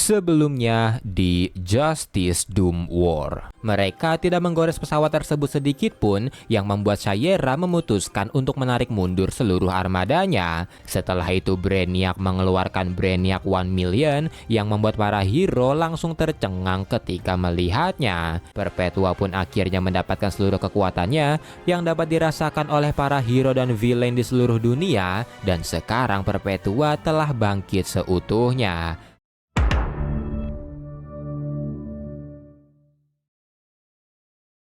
Sebelumnya di Justice Doom War, mereka tidak menggores pesawat tersebut sedikit pun yang membuat Sierra memutuskan untuk menarik mundur seluruh armadanya. Setelah itu Brainiac mengeluarkan Brainiac 1 Million yang membuat para hero langsung tercengang ketika melihatnya. Perpetua pun akhirnya mendapatkan seluruh kekuatannya yang dapat dirasakan oleh para hero dan villain di seluruh dunia, dan sekarang Perpetua telah bangkit seutuhnya.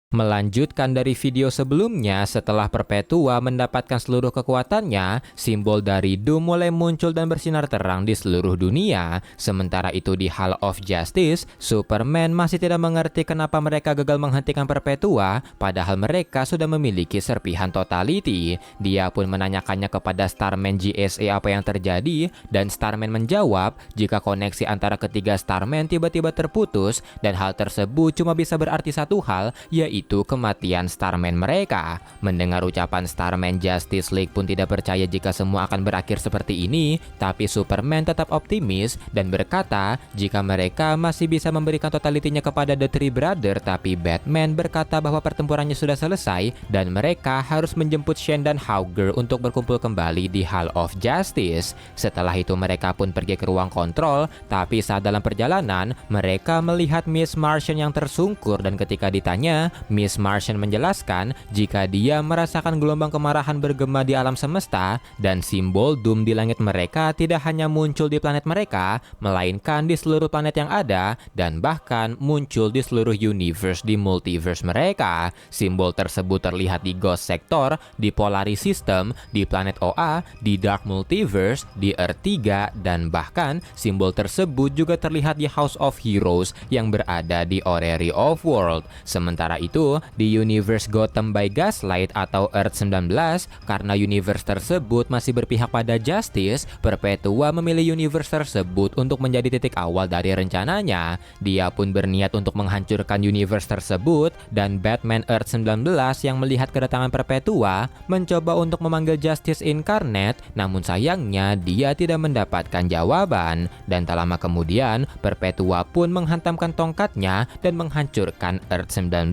Melanjutkan dari video sebelumnya, setelah Perpetua mendapatkan seluruh kekuatannya, simbol dari Doom mulai muncul dan bersinar terang di seluruh dunia. Sementara itu di Hall of Justice, Superman masih tidak mengerti kenapa mereka gagal menghentikan Perpetua, padahal mereka sudah memiliki serpihan totality. Dia pun menanyakannya kepada Starman GSA apa yang terjadi, dan Starman menjawab jika koneksi antara ketiga Starman tiba-tiba terputus, dan hal tersebut cuma bisa berarti satu hal, yaitu kematian Starman mereka. Mendengar ucapan Starman, Justice League pun tidak percaya jika semua akan berakhir seperti ini, tapi Superman tetap optimis dan berkata jika mereka masih bisa memberikan totalitinya kepada The Three Brother, tapi Batman berkata bahwa pertempurannya sudah selesai dan mereka harus menjemput Shane dan Hawker untuk berkumpul kembali di Hall of Justice. Setelah itu mereka pun pergi ke ruang kontrol, tapi saat dalam perjalanan mereka melihat Miss Martian yang tersungkur, dan ketika ditanya, Miss Martian menjelaskan jika dia merasakan gelombang kemarahan bergema di alam semesta, dan simbol Doom di langit mereka tidak hanya muncul di planet mereka, melainkan di seluruh planet yang ada, dan bahkan muncul di seluruh universe di multiverse mereka. Simbol tersebut terlihat di Ghost Sector, di Polaris System, di planet OA, di Dark Multiverse, di Earth 3, dan bahkan simbol tersebut juga terlihat di House of Heroes yang berada di Orrery of World. Sementara itu di universe Gotham by Gaslight atau Earth 19, karena universe tersebut masih berpihak pada Justice, Perpetua memilih universe tersebut untuk menjadi titik awal dari rencananya. Dia pun berniat untuk menghancurkan universe tersebut, dan Batman Earth 19 yang melihat kedatangan Perpetua mencoba untuk memanggil Justice Incarnate, namun sayangnya dia tidak mendapatkan jawaban, dan tak lama kemudian Perpetua pun menghantamkan tongkatnya dan menghancurkan Earth 19.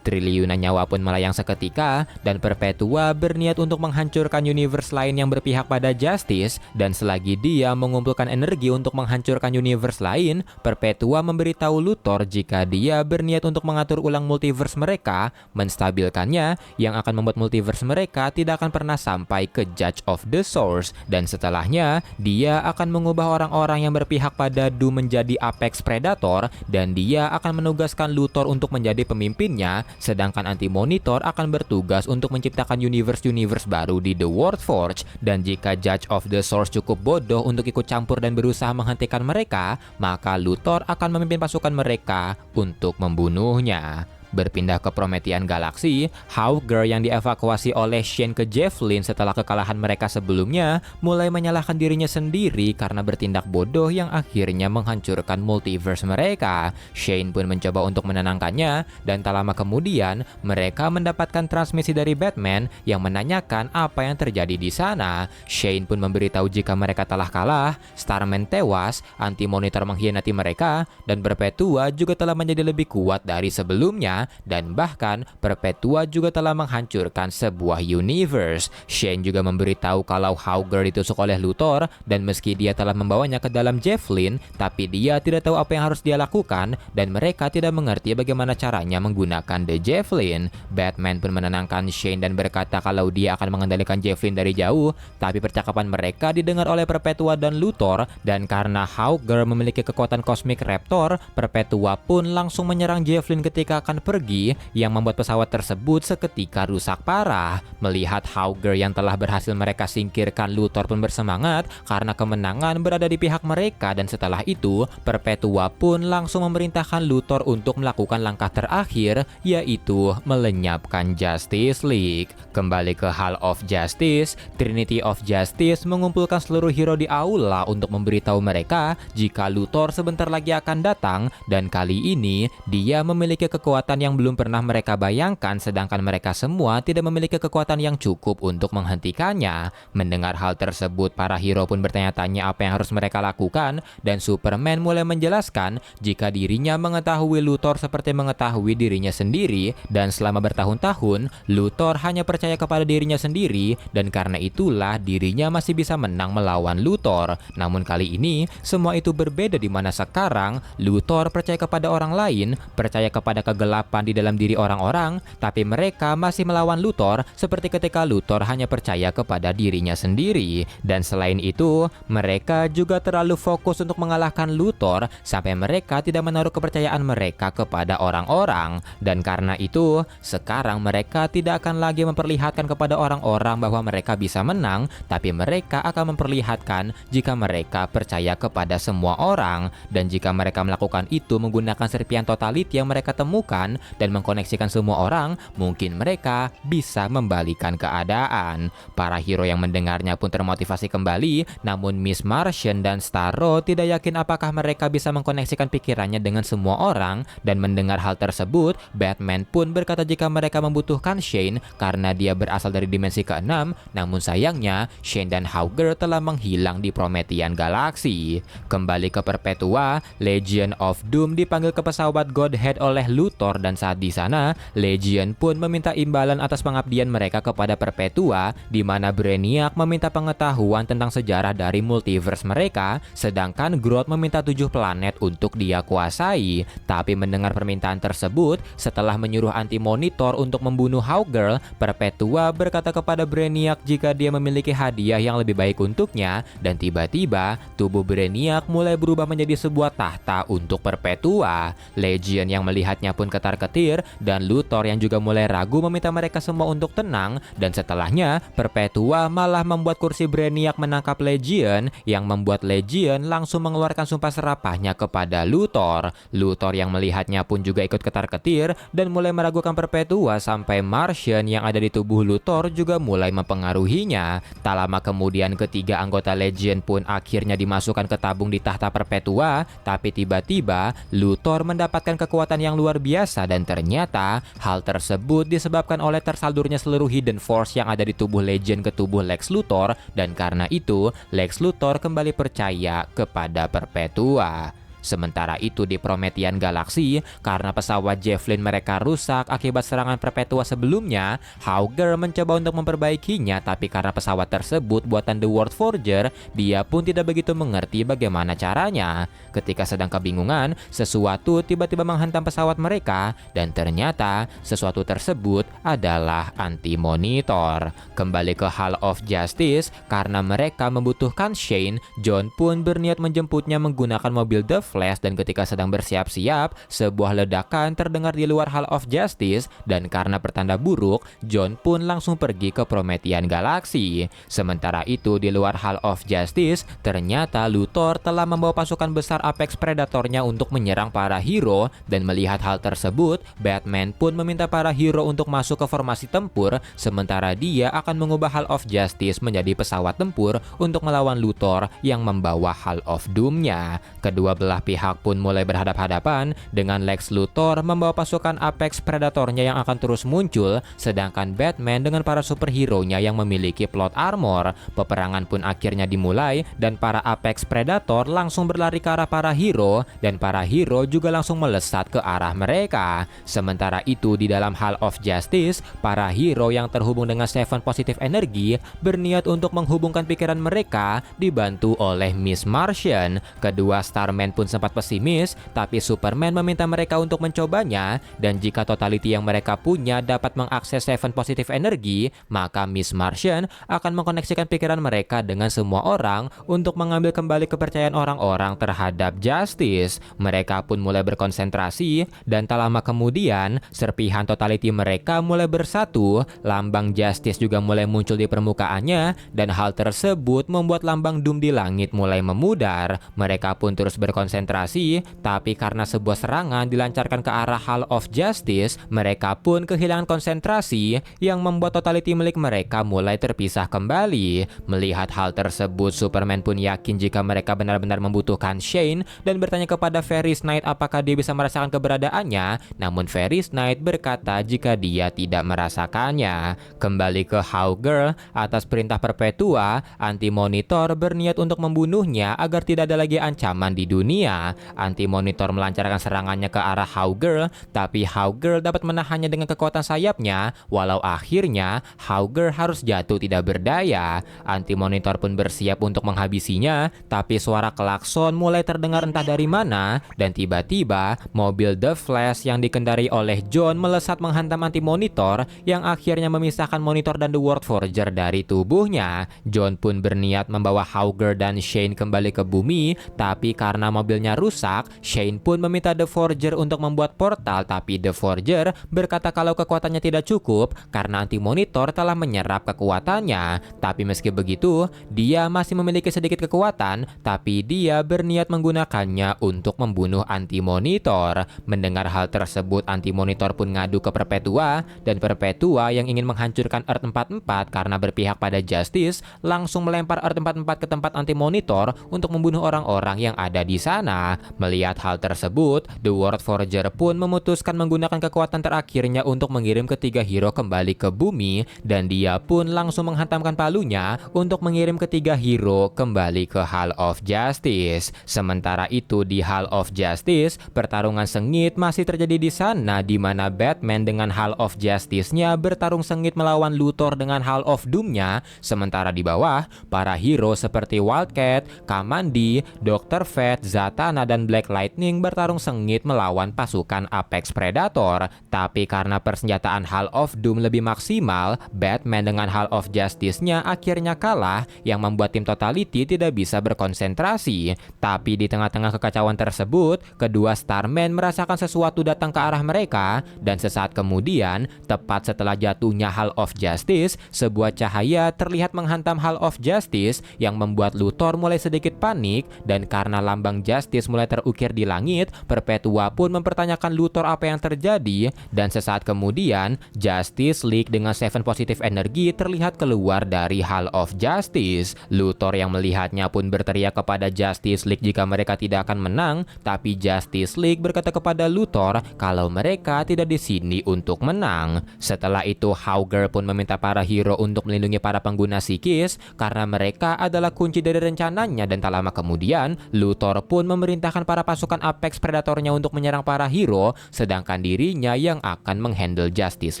Triliunan nyawa pun melayang seketika, dan Perpetua berniat untuk menghancurkan universe lain yang berpihak pada Justice, dan selagi dia mengumpulkan energi untuk menghancurkan universe lain, Perpetua memberitahu Luthor jika dia berniat untuk mengatur ulang multiverse mereka, menstabilkannya, yang akan membuat multiverse mereka tidak akan pernah sampai ke Judge of the Source, dan setelahnya dia akan mengubah orang-orang yang berpihak pada Doom menjadi Apex Predator, dan dia akan menugaskan Luthor untuk menjadi pemimpinnya, sedangkan Anti-Monitor akan bertugas untuk menciptakan universe-universe baru di The World Forge. Dan jika Judge of the Source cukup bodoh untuk ikut campur dan berusaha menghentikan mereka, maka Luthor akan memimpin pasukan mereka untuk membunuhnya. Berpindah ke Promethean Galaxy, Hawker yang dievakuasi oleh Shane ke Javelin setelah kekalahan mereka sebelumnya mulai menyalahkan dirinya sendiri karena bertindak bodoh yang akhirnya menghancurkan multiverse mereka. Shane pun mencoba untuk menenangkannya, dan tak lama kemudian mereka mendapatkan transmisi dari Batman yang menanyakan apa yang terjadi di sana. Shane pun memberitahu jika mereka telah kalah, Starman tewas, Anti-Monitor mengkhianati mereka, dan Perpetua juga telah menjadi lebih kuat dari sebelumnya, dan bahkan Perpetua juga telah menghancurkan sebuah universe. Shane juga memberitahu kalau Hawker ditusuk oleh Luthor, dan meski dia telah membawanya ke dalam Javelin, tapi dia tidak tahu apa yang harus dia lakukan, dan mereka tidak mengerti bagaimana caranya menggunakan The Javelin. Batman pun menenangkan Shane dan berkata kalau dia akan mengendalikan Javelin dari jauh, tapi percakapan mereka didengar oleh Perpetua dan Luthor, dan karena Hawker memiliki kekuatan Cosmic Raptor, Perpetua pun langsung menyerang Javelin ketika akan pergi, yang membuat pesawat tersebut seketika rusak parah. Melihat Hawker yang telah berhasil mereka singkirkan, Luthor pun bersemangat karena kemenangan berada di pihak mereka, dan setelah itu Perpetua pun langsung memerintahkan Luthor untuk melakukan langkah terakhir, yaitu melenyapkan Justice League. Kembali ke Hall of Justice, Trinity of Justice mengumpulkan seluruh hero di aula untuk memberitahu mereka jika Luthor sebentar lagi akan datang, dan kali ini dia memiliki kekuatan kekuatan yang belum pernah mereka bayangkan, sedangkan mereka semua tidak memiliki kekuatan yang cukup untuk menghentikannya. Mendengar hal tersebut, para hero pun bertanya-tanya apa yang harus mereka lakukan, dan Superman mulai menjelaskan jika dirinya mengetahui Luthor seperti mengetahui dirinya sendiri, dan selama bertahun-tahun Luthor hanya percaya kepada dirinya sendiri, dan karena itulah dirinya masih bisa menang melawan Luthor. Namun kali ini semua itu berbeda, di mana sekarang Luthor percaya kepada orang lain, percaya kepada kegelapan di dalam diri orang-orang, tapi mereka masih melawan Luthor seperti ketika Luthor hanya percaya kepada dirinya sendiri. Dan selain itu, mereka juga terlalu fokus untuk mengalahkan Luthor sampai mereka tidak menaruh kepercayaan mereka kepada orang-orang. Dan karena itu, sekarang mereka tidak akan lagi memperlihatkan kepada orang-orang bahwa mereka bisa menang, tapi mereka akan memperlihatkan jika mereka percaya kepada semua orang. Dan jika mereka melakukan itu menggunakan serpian totality yang mereka temukan dan mengkoneksikan semua orang, mungkin mereka bisa membalikan keadaan. Para hero yang mendengarnya pun termotivasi kembali, namun Miss Martian dan Starro tidak yakin apakah mereka bisa mengkoneksikan pikirannya dengan semua orang. Dan mendengar hal tersebut, Batman pun berkata jika mereka membutuhkan Shane karena dia berasal dari dimensi ke-6, namun sayangnya Shane dan Hawker telah menghilang di Promethean Galaxy. Kembali ke Perpetua, Legion of Doom dipanggil ke pesawat Godhead oleh Luthor, dan saat di sana Legion pun meminta imbalan atas pengabdian mereka kepada Perpetua, di mana Brainiac meminta pengetahuan tentang sejarah dari multiverse mereka, sedangkan Groot meminta 7 planet untuk dia kuasai. Tapi mendengar permintaan tersebut, setelah menyuruh Anti-Monitor untuk membunuh Hawkgirl, Perpetua berkata kepada Brainiac jika dia memiliki hadiah yang lebih baik untuknya, dan tiba-tiba tubuh Brainiac mulai berubah menjadi sebuah tahta untuk Perpetua. Legion yang melihatnya pun ketar-ketir, dan Luthor yang juga mulai ragu meminta mereka semua untuk tenang, dan setelahnya Perpetua malah membuat kursi Brainiac menangkap Legion, yang membuat Legion langsung mengeluarkan sumpah serapahnya kepada Luthor. Luthor yang melihatnya pun juga ikut ketar-ketir dan mulai meragukan Perpetua, sampai Martian yang ada di tubuh Luthor juga mulai mempengaruhinya. Tak lama kemudian ketiga anggota Legion pun akhirnya dimasukkan ke tabung di tahta Perpetua, tapi tiba-tiba Luthor mendapatkan kekuatan yang luar biasa, dan ternyata hal tersebut disebabkan oleh tersalurnya seluruh Hidden Force yang ada di tubuh Legion ke tubuh Lex Luthor, dan karena itu Lex Luthor kembali percaya kepada Perpetua. Sementara itu di Promethean Galaxy, karena pesawat Javelin mereka rusak akibat serangan Perpetua sebelumnya, Hawkgirl mencoba untuk memperbaikinya, tapi karena pesawat tersebut buatan The World Forger, dia pun tidak begitu mengerti bagaimana caranya. Ketika sedang kebingungan, sesuatu tiba-tiba menghantam pesawat mereka, dan ternyata sesuatu tersebut adalah Anti-Monitor. Kembali ke Hall of Justice, karena mereka membutuhkan Shane, John pun berniat menjemputnya menggunakan mobil The Flash, dan ketika sedang bersiap-siap, sebuah ledakan terdengar di luar Hall of Justice, dan karena pertanda buruk, John pun langsung pergi ke Promethean Galaxy. Sementara itu di luar Hall of Justice, ternyata Luthor telah membawa pasukan besar Apex Predatornya untuk menyerang para hero, dan melihat hal tersebut, Batman pun meminta para hero untuk masuk ke formasi tempur, sementara dia akan mengubah Hall of Justice menjadi pesawat tempur untuk melawan Luthor yang membawa Hall of Doom-nya. Kedua belah pihak pun mulai berhadap-hadapan, dengan Lex Luthor membawa pasukan Apex Predatornya yang akan terus muncul, sedangkan Batman dengan para superhero-nya yang memiliki plot armor. Peperangan pun akhirnya dimulai, dan para Apex Predator langsung berlari ke arah para hero, dan para hero juga langsung melesat ke arah mereka. Sementara itu di dalam Hall of Justice, para hero yang terhubung dengan Seven Positive Energy berniat untuk menghubungkan pikiran mereka, dibantu oleh Miss Martian. Kedua Starman pun sempat pesimis, tapi Superman meminta mereka untuk mencobanya, dan jika totality yang mereka punya dapat mengakses Seven Positive Energy, maka Miss Martian akan mengkoneksikan pikiran mereka dengan semua orang untuk mengambil kembali kepercayaan orang-orang terhadap Justice. Mereka pun mulai berkonsentrasi, dan tak lama kemudian serpihan totality mereka mulai bersatu, lambang Justice juga mulai muncul di permukaannya, dan hal tersebut membuat lambang Doom di langit mulai memudar. Mereka pun terus berkonsentrasi berkonsentrasi, tapi karena sebuah serangan dilancarkan ke arah Hall of Justice, mereka pun kehilangan konsentrasi yang membuat totality milik mereka mulai terpisah kembali. Melihat hal tersebut, Superman pun yakin jika mereka benar-benar membutuhkan Shane dan bertanya kepada Ferris Knight apakah dia bisa merasakan keberadaannya, namun Ferris Knight berkata jika dia tidak merasakannya. Kembali ke Hawkgirl, atas perintah Perpetua, Anti-Monitor berniat untuk membunuhnya agar tidak ada lagi ancaman di dunia. Anti-Monitor melancarkan serangannya ke arah Hawkgirl, tapi Hawkgirl dapat menahannya dengan kekuatan sayapnya, walau akhirnya Hawkgirl harus jatuh tidak berdaya. Anti-Monitor pun bersiap untuk menghabisinya, tapi suara klakson mulai terdengar entah dari mana, dan tiba-tiba mobil The Flash yang dikendarai oleh John melesat menghantam Anti-Monitor yang akhirnya memisahkan Monitor dan The World Forger dari tubuhnya. John pun berniat membawa Hawkgirl dan Shane kembali ke bumi, tapi karena mobilnya rusak, Shane pun meminta The Forger untuk membuat portal, tapi The Forger berkata kalau kekuatannya tidak cukup karena Anti-Monitor telah menyerap kekuatannya. Tapi meski begitu, dia masih memiliki sedikit kekuatan, tapi dia berniat menggunakannya untuk membunuh Anti-Monitor. Mendengar hal tersebut, Anti-Monitor pun ngadu ke Perpetua, dan Perpetua yang ingin menghancurkan Earth 44 karena berpihak pada Justice langsung melempar Earth 44 ke tempat Anti-Monitor untuk membunuh orang-orang yang ada di sana. Melihat hal tersebut, The World Forger pun memutuskan menggunakan kekuatan terakhirnya untuk mengirim ketiga hero kembali ke bumi, dan dia pun langsung menghantamkan palunya untuk mengirim ketiga hero kembali ke Hall of Justice. Sementara itu di Hall of Justice, pertarungan sengit masih terjadi di sana, di mana Batman dengan Hall of Justice-nya bertarung sengit melawan Luthor dengan Hall of Doom-nya. Sementara di bawah, para hero seperti Wildcat, Kamandi, Dr. Fate, Zatanna, dan Black Lightning bertarung sengit melawan pasukan Apex Predator. Tapi karena persenjataan Hall of Doom lebih maksimal, Batman dengan Hall of Justice-nya akhirnya kalah, yang membuat tim Totality tidak bisa berkonsentrasi. Tapi di tengah-tengah kekacauan tersebut, kedua Starman merasakan sesuatu datang ke arah mereka, dan sesaat kemudian, tepat setelah jatuhnya Hall of Justice, sebuah cahaya terlihat menghantam Hall of Justice yang membuat Luthor mulai sedikit panik, dan karena lambang Justice mulai terukir di langit, Perpetua pun mempertanyakan Luthor apa yang terjadi, dan sesaat kemudian Justice League dengan Seven Positive Energy terlihat keluar dari Hall of Justice. Luthor yang melihatnya pun berteriak kepada Justice League jika mereka tidak akan menang, tapi Justice League berkata kepada Luthor kalau mereka tidak di sini untuk menang. Setelah itu Hawkgirl pun meminta para hero untuk melindungi para pengguna psikis karena mereka adalah kunci dari rencananya, dan tak lama kemudian Luthor pun memerintahkan para pasukan Apex Predatornya untuk menyerang para hero, sedangkan dirinya yang akan menghandle Justice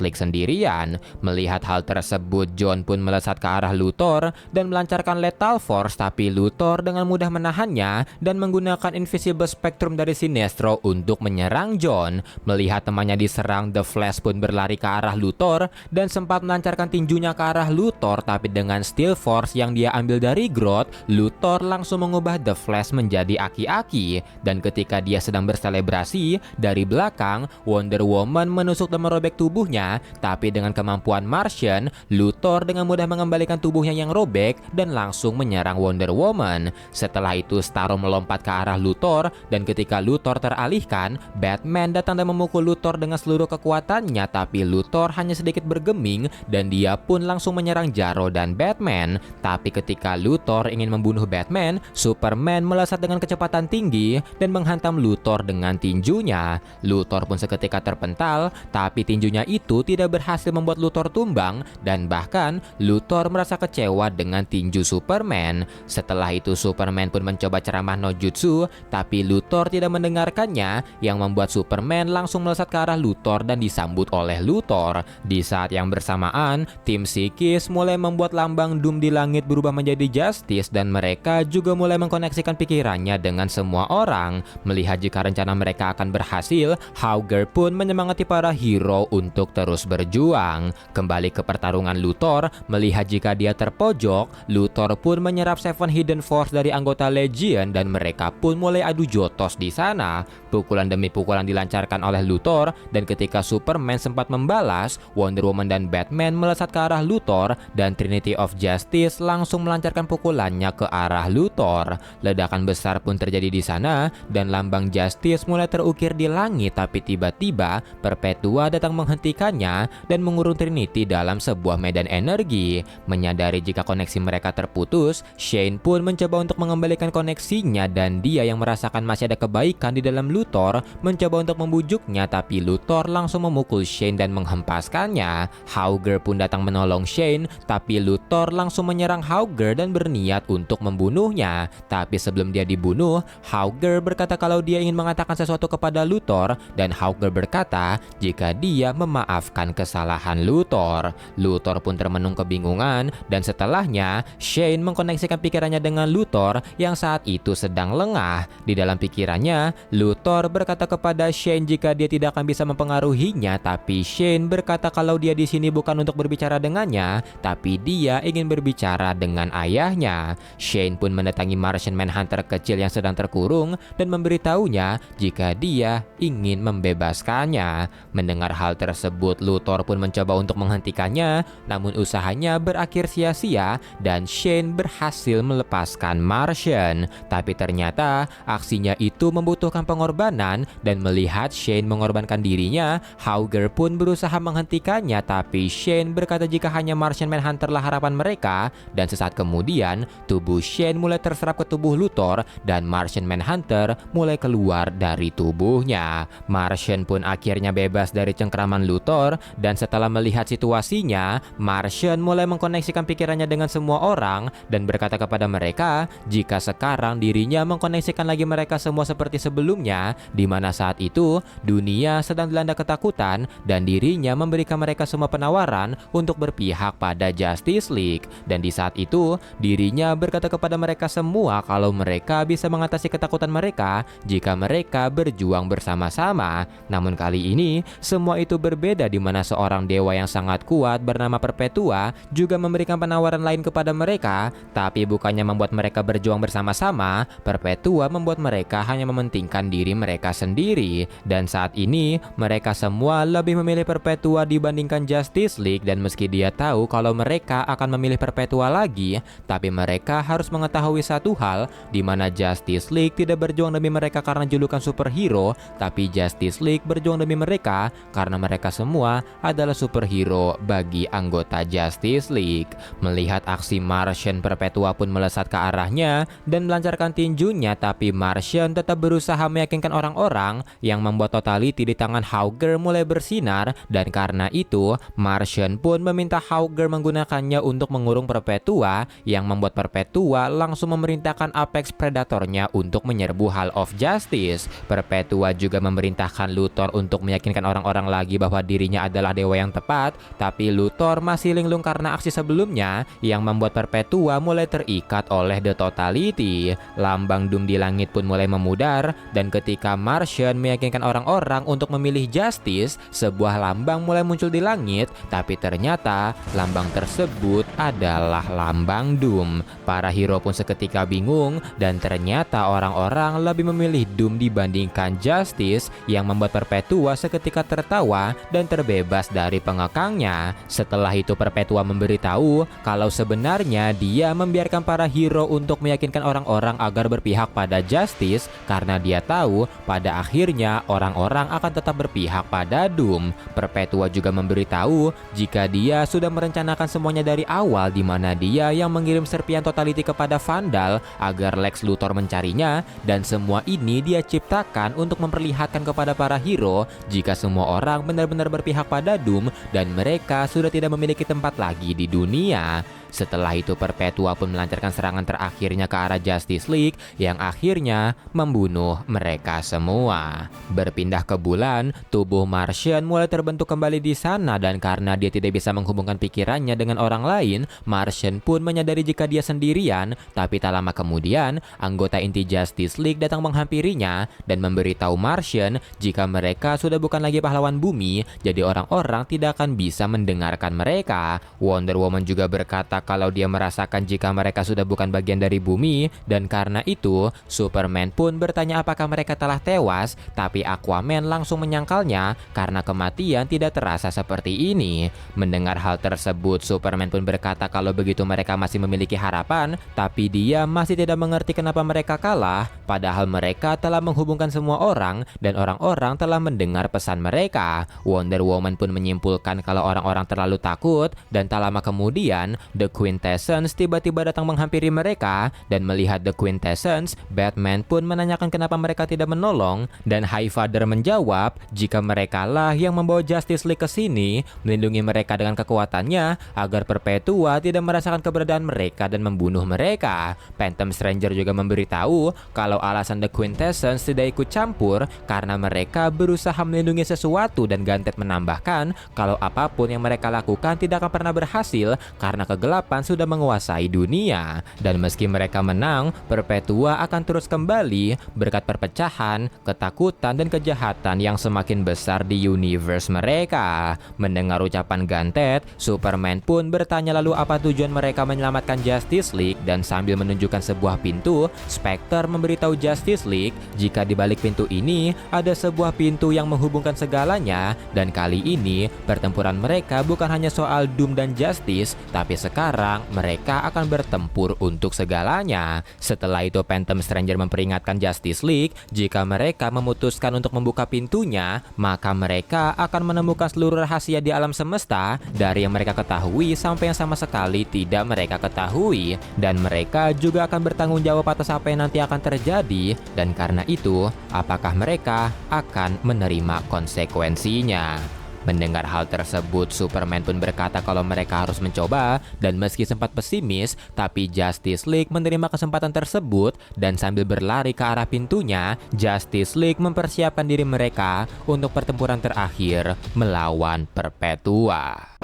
League sendirian. Melihat hal tersebut, John pun melesat ke arah Luthor dan melancarkan Lethal Force, tapi Luthor dengan mudah menahannya dan menggunakan Invisible Spectrum dari Sinestro untuk menyerang John. Melihat temannya diserang, The Flash pun berlari ke arah Luthor dan sempat melancarkan tinjunya ke arah Luthor, tapi dengan Steel Force yang dia ambil dari Groot, Luthor langsung mengubah The Flash menjadi aki-aki. Dan ketika dia sedang berselebrasi, dari belakang Wonder Woman menusuk dan merobek tubuhnya, tapi dengan kemampuan Martian, Luthor dengan mudah mengembalikan tubuhnya yang robek dan langsung menyerang Wonder Woman. Setelah itu Starro melompat ke arah Luthor, dan ketika Luthor teralihkan, Batman datang dan memukul Luthor dengan seluruh kekuatannya, tapi Luthor hanya sedikit bergeming dan dia pun langsung menyerang Jarro dan Batman. Tapi ketika Luthor ingin membunuh Batman, Superman melesat dengan kecepatan tinggi dan menghantam Luthor dengan tinjunya. Luthor pun seketika terpental, tapi tinjunya itu tidak berhasil membuat Luthor tumbang, dan bahkan Luthor merasa kecewa dengan tinju Superman. Setelah itu Superman pun mencoba ceramah no jutsu, tapi Luthor tidak mendengarkannya, yang membuat Superman langsung melesat ke arah Luthor dan disambut oleh Luthor. Di saat yang bersamaan, tim psikis mulai membuat lambang Doom di langit berubah menjadi Justice, dan mereka juga mulai mengkoneksikan pikirannya dengan semua orang. Melihat jika rencana mereka akan berhasil, Hawkgirl pun menyemangati para hero untuk terus berjuang. Kembali ke pertarungan Luthor, melihat jika dia terpojok, Luthor pun menyerap Seven Hidden Force dari anggota Legion, dan mereka pun mulai adu jotos di sana. Pukulan demi pukulan dilancarkan oleh Luthor, dan ketika Superman sempat membalas, Wonder Woman dan Batman melesat ke arah Luthor, dan Trinity of Justice langsung melancarkan pukulannya ke arah Luthor. Ledakan besar pun terjadi kembali di sana dan lambang Justice mulai terukir di langit, tapi tiba-tiba Perpetua datang menghentikannya dan mengurung Trinity dalam sebuah medan energi. Menyadari jika koneksi mereka terputus, Shane pun mencoba untuk mengembalikan koneksinya dan dia yang merasakan masih ada kebaikan di dalam Luthor mencoba untuk membujuknya, tapi Luthor langsung memukul Shane dan menghempaskannya. Hauger pun datang menolong Shane, tapi Luthor langsung menyerang Hauger dan berniat untuk membunuhnya. Tapi sebelum dia dibunuh, Hauger berkata kalau dia ingin mengatakan sesuatu kepada Luthor dan Hauger berkata jika dia memaafkan kesalahan Luthor. Luthor pun termenung kebingungan dan setelahnya Shane mengkoneksikan pikirannya dengan Luthor yang saat itu sedang lengah. Di dalam pikirannya, Luthor berkata kepada Shane jika dia tidak akan bisa mempengaruhinya, tapi Shane berkata kalau dia di sini bukan untuk berbicara dengannya, tapi dia ingin berbicara dengan ayahnya. Shane pun mendatangi Martian Manhunter kecil yang sedang terkurung dan memberitahunya jika dia ingin membebaskannya. Mendengar hal tersebut, Luthor pun mencoba untuk menghentikannya, namun usahanya berakhir sia-sia dan Shane berhasil melepaskan Martian. Tapi ternyata aksinya itu membutuhkan pengorbanan dan melihat Shane mengorbankan dirinya, Hauger pun berusaha menghentikannya, tapi Shane berkata jika hanya Martian Manhunter lah harapan mereka, dan sesaat kemudian tubuh Shane mulai terserap ke tubuh Luthor dan Martian Manhunter mulai keluar dari tubuhnya. Martian pun akhirnya bebas dari cengkraman Luthor dan setelah melihat situasinya, Martian mulai mengkoneksikan pikirannya dengan semua orang dan berkata kepada mereka jika sekarang dirinya mengkoneksikan lagi mereka semua seperti sebelumnya, di mana saat itu dunia sedang dilanda ketakutan dan dirinya memberikan mereka semua penawaran untuk berpihak pada Justice League. Dan di saat itu dirinya berkata kepada mereka semua kalau mereka bisa mengatasi ketakutan mereka jika mereka berjuang bersama-sama. Namun kali ini semua itu berbeda, di mana seorang dewa yang sangat kuat bernama Perpetua juga memberikan penawaran lain kepada mereka, tapi bukannya membuat mereka berjuang bersama-sama, Perpetua membuat mereka hanya mementingkan diri mereka sendiri. Dan saat ini mereka semua lebih memilih Perpetua dibandingkan Justice League, dan meski dia tahu kalau mereka akan memilih Perpetua lagi, tapi mereka harus mengetahui satu hal, di mana Justice League tidak berjuang demi mereka karena julukan superhero, tapi Justice League berjuang demi mereka karena mereka semua adalah superhero bagi anggota Justice League. Melihat aksi Martian, Perpetua pun melesat ke arahnya dan melancarkan tinjunya, tapi Martian tetap berusaha meyakinkan orang-orang yang membuat totality di tangan Hauger mulai bersinar, dan karena itu Martian pun meminta Hauger menggunakannya untuk mengurung Perpetua, yang membuat Perpetua langsung memerintahkan Apex Predatornya untuk menyerbu Hall of Justice. Perpetua juga memerintahkan Luthor untuk meyakinkan orang-orang lagi bahwa dirinya adalah dewa yang tepat, tapi Luthor masih linglung karena aksi sebelumnya yang membuat Perpetua mulai terikat oleh The Totality. Lambang Doom di langit pun mulai memudar, dan ketika Martian meyakinkan orang-orang untuk memilih Justice, sebuah lambang mulai muncul di langit, tapi ternyata lambang tersebut adalah lambang Doom. Para hero pun seketika bingung, dan ternyata orang-orang lebih memilih Doom dibandingkan Justice, yang membuat Perpetua seketika tertawa dan terbebas dari pengekangnya. Setelah itu Perpetua memberitahu kalau sebenarnya dia membiarkan para hero untuk meyakinkan orang-orang agar berpihak pada Justice karena dia tahu pada akhirnya orang-orang akan tetap berpihak pada Doom. Perpetua juga memberitahu jika dia sudah merencanakan semuanya dari awal, di mana dia yang mengirim serpian totality kepada Vandal agar Lex Luthor mencarinya, dan semua ini dia ciptakan untuk memperlihatkan kepada para hero jika semua orang benar-benar berpihak pada Doom dan mereka sudah tidak memiliki tempat lagi di dunia. Setelah itu Perpetua pun melancarkan serangan terakhirnya ke arah Justice League yang akhirnya membunuh mereka semua. Berpindah ke bulan, tubuh Martian mulai terbentuk kembali di sana, dan karena dia tidak bisa menghubungkan pikirannya dengan orang lain, Martian pun menyadari jika dia sendirian. Tapi tak lama kemudian, anggota inti Justice League datang menghampirinya dan memberitahu Martian jika mereka sudah bukan lagi pahlawan bumi, jadi orang-orang tidak akan bisa mendengarkan mereka. Wonder Woman juga berkata berkata kalau dia merasakan jika mereka sudah bukan bagian dari bumi, dan karena itu Superman pun bertanya apakah mereka telah tewas, tapi Aquaman langsung menyangkalnya karena kematian tidak terasa seperti ini. Mendengar hal tersebut, Superman pun berkata kalau begitu mereka masih memiliki harapan, tapi dia masih tidak mengerti kenapa mereka kalah, padahal mereka telah menghubungkan semua orang dan orang-orang telah mendengar pesan mereka. Wonder Woman pun menyimpulkan kalau orang-orang terlalu takut, dan tak lama kemudian The Quintessence tiba-tiba datang menghampiri mereka, dan melihat The Quintessence, Batman pun menanyakan kenapa mereka tidak menolong, dan Highfather menjawab jika merekalah yang membawa Justice League ke sini, melindungi mereka dengan kekuatannya agar Perpetua tidak merasakan keberadaan mereka dan membunuh mereka. Phantom Stranger juga memberitahu kalau alasan The Quintessence tidak ikut campur karena mereka berusaha melindungi sesuatu, dan Gantet menambahkan kalau apapun yang mereka lakukan tidak akan pernah berhasil karena kegelapan sudah menguasai dunia. Dan meski mereka menang, Perpetua akan terus kembali berkat perpecahan, ketakutan, dan kejahatan yang semakin besar di universe mereka. Mendengar ucapan Gantet, Superman pun bertanya lalu apa tujuan mereka menyelamatkan Justice League, dan sambil menunjukkan sebuah pintu, Spectre memberitahu Justice League jika di balik pintu ini ada sebuah pintu yang menghubungkan segalanya, dan kali ini pertempuran mereka bukan hanya soal Doom dan Justice, tapi sekarang mereka akan bertempur untuk segalanya. Setelah itu Phantom Stranger memperingatkan Justice League jika mereka memutuskan untuk membuka pintunya, maka mereka akan menemukan seluruh rahasia di alam semesta, dari yang mereka ketahui sampai yang sama sekali tidak mereka ketahui, dan mereka juga akan bertanggung jawab atas apa yang nanti akan terjadi, dan karena itu apakah mereka akan menerima konsekuensinya. Mendengar hal tersebut, Superman pun berkata kalau mereka harus mencoba, dan meski sempat pesimis, tapi Justice League menerima kesempatan tersebut, dan sambil berlari ke arah pintunya, Justice League mempersiapkan diri mereka untuk pertempuran terakhir melawan Perpetua.